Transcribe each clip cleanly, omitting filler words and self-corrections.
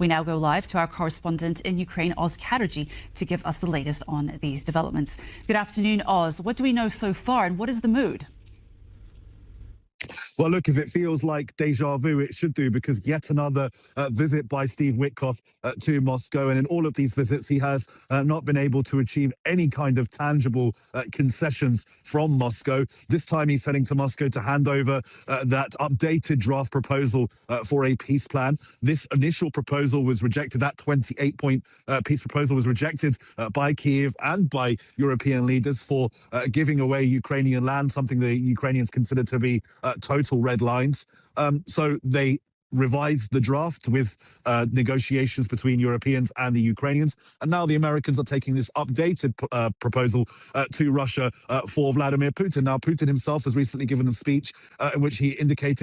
We now go live to our correspondent in Ukraine, Oz Chatterjee, to give us the latest on these developments. Good afternoon, Oz. What do we know so far and what is the mood? Well, look, if it feels like deja vu, it should do, because yet another visit by Steve Witkoff to Moscow. And in all of these visits, he has not been able to achieve any kind of tangible concessions from Moscow. This time he's heading to Moscow to hand over that updated draft proposal for a peace plan. This initial proposal was rejected. That 28-point peace proposal was rejected by Kyiv and by European leaders for giving away Ukrainian land, something the Ukrainians consider to be total red lines. So they revised the draft with negotiations between Europeans and the Ukrainians. And now the Americans are taking this updated proposal to Russia for Vladimir Putin. Now, Putin himself has recently given a speech in which he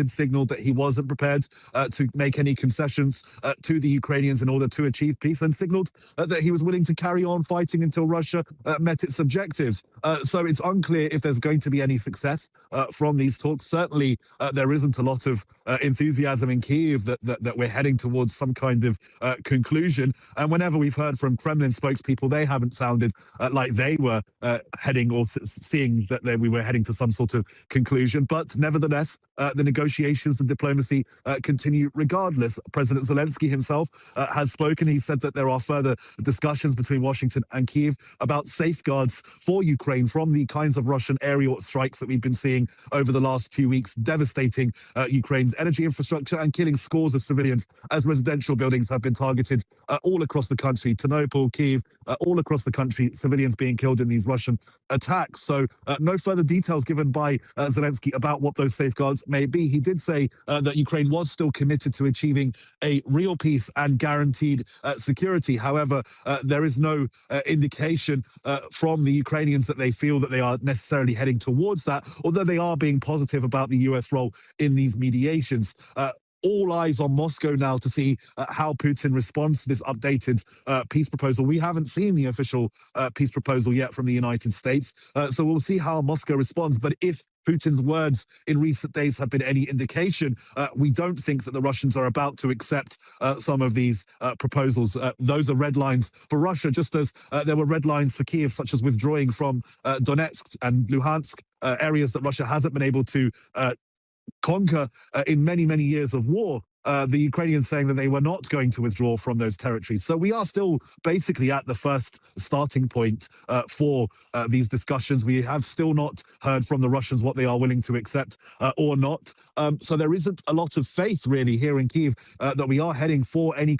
signaled that he wasn't prepared to make any concessions to the Ukrainians in order to achieve peace, and signaled that he was willing to carry on fighting until Russia met its objectives. So it's unclear if there's going to be any success from these talks. Certainly, there isn't a lot of enthusiasm in Kyiv that we're heading towards some kind of conclusion. And whenever we've heard from Kremlin spokespeople, they haven't sounded like they were heading or seeing that we were heading to some sort of conclusion. But nevertheless, the negotiations and diplomacy continue regardless. President Zelensky himself has spoken. He said that there are further discussions between Washington and Kyiv about safeguards for Ukraine from the kinds of Russian aerial strikes that we've been seeing over the last few weeks, devastating Ukraine's energy infrastructure and killing scores of civilians as residential buildings have been targeted all across the country. Ternopil, Kyiv, all across the country, civilians being killed in these Russian attacks. So no further details given by Zelensky about what those safeguards may be. He did say that Ukraine was still committed to achieving a real peace and guaranteed security. However, there is no indication from the Ukrainians that they feel that they are necessarily heading towards that, although they are being positive about the US role in these mediations. All eyes on Moscow now to see how Putin responds to this updated peace proposal. We haven't seen the official peace proposal yet from the United States, so we'll see how Moscow responds. But if Putin's words in recent days have been any indication, we don't think that the Russians are about to accept some of these proposals. Those are red lines for Russia, just as there were red lines for Kyiv, such as withdrawing from Donetsk and Luhansk, areas that Russia hasn't been able to conquer in many, many years of war. The Ukrainians saying that they were not going to withdraw from those territories. So we are still basically at the first starting point for these discussions. We have still not heard from the Russians what they are willing to accept or not. So there isn't a lot of faith really here in Kyiv that we are heading for any